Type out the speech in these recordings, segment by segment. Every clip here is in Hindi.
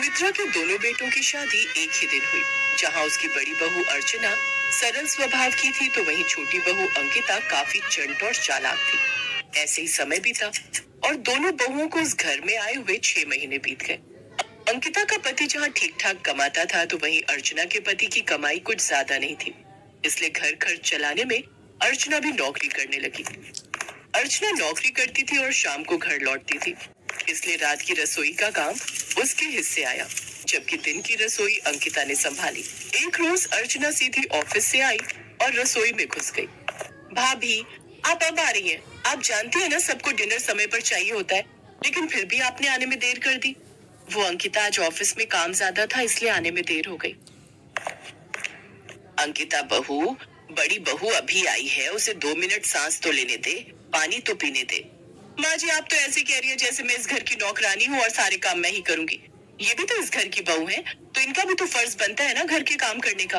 सुमित्रा के दोनों बेटों की शादी एक ही दिन हुई। जहां उसकी बड़ी बहू अर्चना सरल स्वभाव की थी, तो वहीं छोटी बहू अंकिता काफी चंट और चालाक थी। ऐसे ही समय बीता और दोनों बहुओं को उस घर में आए हुए 6 महीने बीत गए। अंकिता का पति जहां ठीक ठाक कमाता था, तो वहीं अर्चना के पति की कमाई कुछ ज्यादा नहीं थी। इसलिए घर खर्च चलाने में अर्चना भी नौकरी करने लगी। अर्चना नौकरी करती थी और शाम को घर लौटती थी, इसलिए रात की रसोई का काम उसके हिस्से आया, जबकि दिन की रसोई अंकिता ने संभाली। एक रोज अर्चना सीधी ऑफिस से आई और रसोई में घुस गई। भाभी, आप अब आ रही हैं। आप जानती हैं ना, सबको डिनर समय पर चाहिए होता है, लेकिन फिर भी आपने आने में देर कर दी। वो अंकिता आज ऑफिस में काम ज्यादा था, इसलिए आने में देर हो गई। अंकिता बहू, बड़ी बहू अभी आई है, उसे 2 मिनट सांस तो लेने दे, पानी तो पीने दे। माँ जी, आप तो ऐसे कह रही है जैसे मैं इस घर की नौकरानी हूँ और सारे काम मैं ही करूंगी। ये भी तो इस घर की बहू है, तो इनका भी तो फर्ज बनता है ना घर के काम करने का।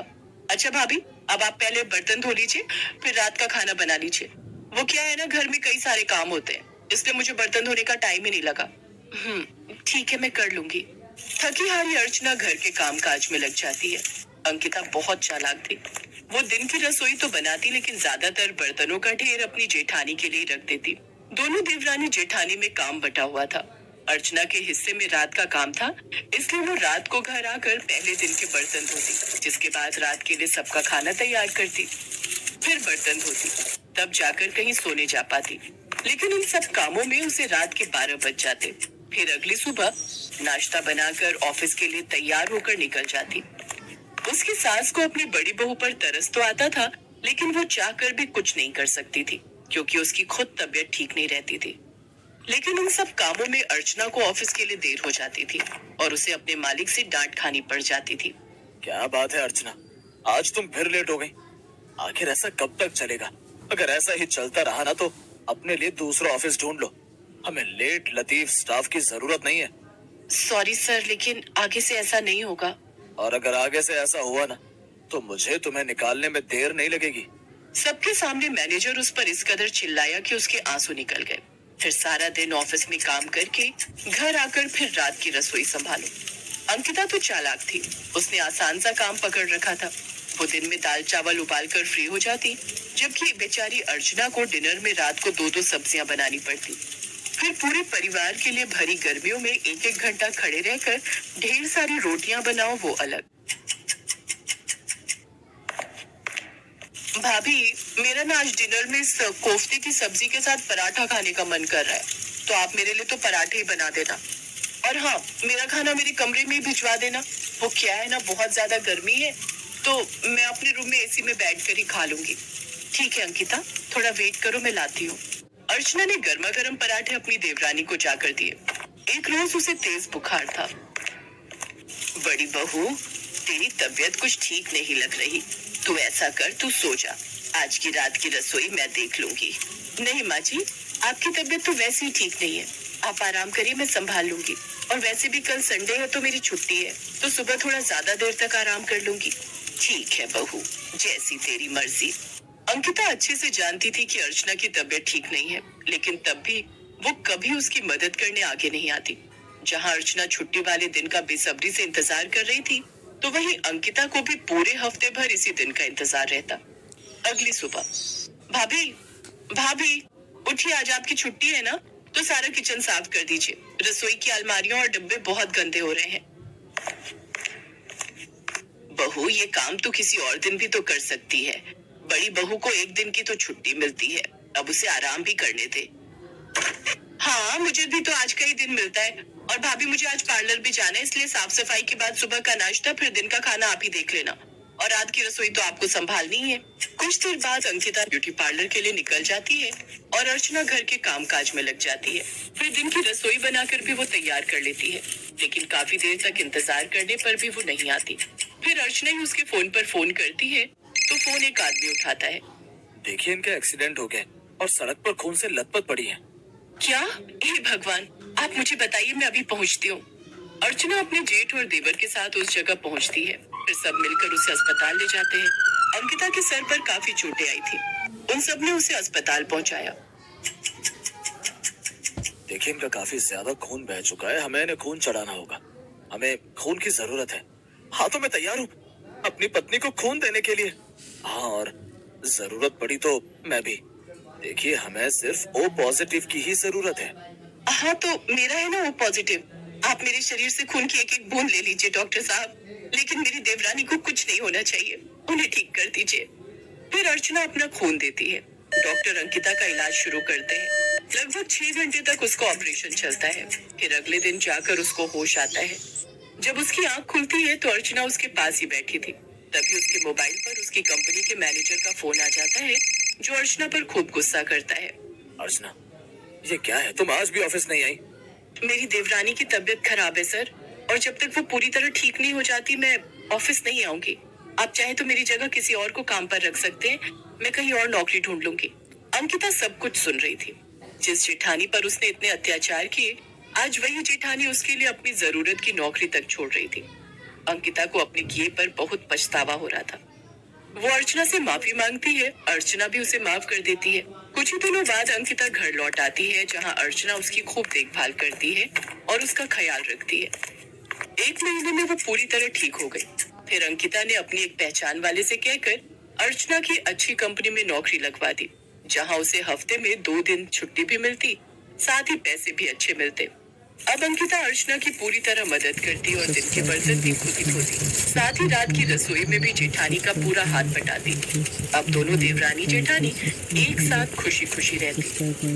अच्छा भाभी, अब आप पहले बर्तन धो लीजिए, फिर रात का खाना बना लीजिए। वो क्या है ना, घर में कई सारे काम होते हैं, इसलिए मुझे बर्तन धोने का टाइम ही नहीं लगा। ठीक है, मैं कर लूंगी। थकी हारी अर्चना घर के काम काज में लग जाती है। अंकिता बहुत चालाक थी। वो दिन की रसोई तो बनाती, लेकिन ज्यादातर बर्तनों का ढेर अपनी जेठानी के लिए रख देती। दोनों देवरानी जेठानी में काम बटा हुआ था। अर्चना के हिस्से में रात का काम था, इसलिए वो रात को घर आकर पहले दिन के बर्तन धोती, जिसके बाद रात के लिए सबका खाना तैयार करती, फिर बर्तन धोती, तब जाकर कहीं सोने जा पाती। लेकिन इन सब कामों में उसे रात के 12 बज जाते। फिर अगली सुबह नाश्ता बनाकर ऑफिस के लिए तैयार होकर निकल जाती। उसकी सास को अपनी बड़ी बहू पर तरस तो आता था, लेकिन वो चाहकर भी कुछ नहीं कर सकती थी, क्योंकि उसकी खुद तबीयत ठीक नहीं रहती थी। लेकिन इन सब कामों में अर्चना को ऑफिस के लिए देर हो जाती थी और उसे अपने मालिक से डांट खानी पड़ जाती थी। क्या बात है अर्चना, आज तुम फिर लेट हो गई। आखिर ऐसा कब तक चलेगा? अगर ऐसा ही चलता रहा ना, तो अपने लिए दूसरा ऑफिस ढूंढ लो। हमें लेट लतीफ स्टाफ की जरूरत नहीं है। सॉरी सर, लेकिन आगे से ऐसा नहीं होगा। और अगर आगे से ऐसा हुआ ना, तो मुझे तुम्हें निकालने में देर नहीं लगेगी। सबके सामने मैनेजर उस पर इस कदर चिल्लाया कि उसके आंसू निकल गए। फिर सारा दिन ऑफिस में काम करके घर आकर फिर रात की रसोई संभालो। अंकिता तो चालाक थी, उसने आसान सा काम पकड़ रखा था। वो दिन में दाल चावल उबाल कर फ्री हो जाती, जबकि बेचारी अर्चना को डिनर में रात को 2-2 सब्जियां बनानी पड़ती। फिर पूरे परिवार के लिए भरी गर्मियों में 1-1 घंटा खड़े रहकर ढेर सारी रोटियां बनाओ, वो अलग। भाभी, मेरा ना आज डिनर में कोफ्ते की सब्जी के साथ पराठा खाने का मन कर रहा है, तो आप मेरे लिए तो पराठे ही बना देना। और हाँ, मेरा खाना मेरे कमरे में ही भिजवा देना। वो क्या है ना, बहुत ज्यादा गर्मी है, तो मैं अपने रूम में एसी में बैठ कर ही खा लूंगी। ठीक है अंकिता, थोड़ा वेट करो, मैं लाती हूँ। अर्चना ने गर्मा गर्म पराठे अपनी देवरानी को जाकर दिए। एक रोज उसे तेज बुखार था। बड़ी बहू, तेरी तबीयत कुछ ठीक नहीं लग रही। तू ऐसा कर, तू सो जा। आज की रात की रसोई मैं देख लूंगी। नहीं माँ जी, आपकी तबीयत तो वैसे ही ठीक नहीं है। आप आराम करिए, मैं संभाल लूंगी। और वैसे भी कल संडे है, तो मेरी छुट्टी है, तो सुबह थोड़ा ज्यादा देर तक आराम कर लूंगी। ठीक है बहू, जैसी तेरी मर्जी। अंकिता अच्छे से जानती थी कि अर्चना की तबीयत ठीक नहीं है, लेकिन तब भी वो कभी उसकी मदद करने आगे नहीं आती। जहां अर्चना छुट्टी वाले दिन का बेसब्री से इंतजार कर रही थी, तो वहीं अंकिता को भी पूरे हफ्ते भर इसी दिन का इंतजार रहता। अगली सुबह, भाभी भाभी उठिए, आज आपकी छुट्टी है ना, तो सारा किचन साफ कर दीजिए। रसोई की अलमारियों और डब्बे बहुत गंदे हो रहे हैं। बहू, ये काम तो किसी और दिन भी तो कर सकती है। बड़ी बहू को एक दिन की तो छुट्टी मिलती है, अब उसे आराम भी करने दे। हाँ, मुझे भी तो आज का ही दिन मिलता है। और भाभी, मुझे आज पार्लर भी जाना है, इसलिए साफ सफाई के बाद सुबह का नाश्ता, फिर दिन का खाना आप ही देख लेना। और रात की रसोई तो आपको संभालनी ही है। कुछ देर बाद अंकिता ब्यूटी पार्लर के लिए निकल जाती है और अर्चना घर के कामकाज में लग जाती है। फिर दिन की रसोई बनाकर भी वो तैयार कर लेती है, लेकिन काफी देर तक इंतजार करने पर भी वो नहीं आती। फिर अर्चना ही उसके फोन पर फोन करती है, तो फोन एक आदमी उठाता है। देखिए, इनका एक्सीडेंट हो गया और सड़क पर खून से लथपथ पड़ी है। क्या? हे भगवान, आप मुझे बताइए, मैं अभी पहुंचती हूँ। अर्चना अपने जेठ और देवर के साथ उस जगह पहुंचती है। फिर सब मिलकर उसे अस्पताल ले जाते हैं। अंकिता के सर पर काफी चोटें आई थी, उन सब ने उसे अस्पताल पहुंचाया। देखिए, इनका काफी ज्यादा खून बह चुका है, हमें इन्हें खून चढ़ाना होगा। हमें खून की जरूरत है। हाँ तो मैं तैयार हूँ अपनी पत्नी को खून देने के लिए। हाँ, और जरूरत पड़ी तो मैं भी। देखिए, हमें सिर्फ ओ पॉजिटिव की ही जरूरत है। हाँ तो मेरा है ना वो पॉजिटिव। आप मेरे शरीर से खून की एक एक बूंद ले लीजिए डॉक्टर साहब, लेकिन मेरी देवरानी को कुछ नहीं होना चाहिए। उन्हें ठीक कर दीजिए। फिर अर्चना अपना खून देती है। डॉक्टर अंकिता का इलाज शुरू करते हैं। लगभग 6 घंटे तक उसका ऑपरेशन चलता है। फिर अगले दिन जाकर उसको होश आता है। जब उसकी आंख खुलती है तो अर्चना उसके पास ही बैठी थी। तभी उसके मोबाइल पर उसकी कंपनी के मैनेजर का फोन आ जाता है, जो अर्चना पर खूब गुस्सा करता है। अर्चना, ये क्या है? तुम आज भी ऑफिस नहीं आई? मेरी देवरानी की तबीयत खराब है सर, और जब तक वो पूरी तरह ठीक नहीं हो जाती मैं ऑफिस नहीं आऊंगी। आप चाहे तो मेरी जगह किसी और को काम पर रख सकते हैं। मैं कहीं और नौकरी ढूंढ लूंगी। अंकिता सब कुछ सुन रही थी। जिस जेठानी पर उसने इतने अत्याचार किए, आज वही जेठानी उसके लिए अपनी जरूरत की नौकरी तक छोड़ रही थी। अंकिता को अपने किए पर बहुत पछतावा हो रहा था। वो अर्चना से माफी मांगती है। अर्चना भी उसे माफ कर देती है। कुछ ही दिनों बाद अंकिता घर लौट आती है, जहां अर्चना उसकी खूब देखभाल करती है और उसका ख्याल रखती है। 1 महीने में वो पूरी तरह ठीक हो गई। फिर अंकिता ने अपनी एक पहचान वाले से कहकर अर्चना की अच्छी कंपनी में नौकरी लगवा दी, जहां उसे हफ्ते में 2 दिन छुट्टी भी मिलती, साथ ही पैसे भी अच्छे मिलते। अब अंकिता अर्चना की पूरी तरह मदद करती और दिन के बर्तन भी खुद ही धोती। साथ ही रात की रसोई में भी जेठानी का पूरा हाथ बटाती। अब दोनों देवरानी जेठानी एक साथ खुशी खुशी रहती।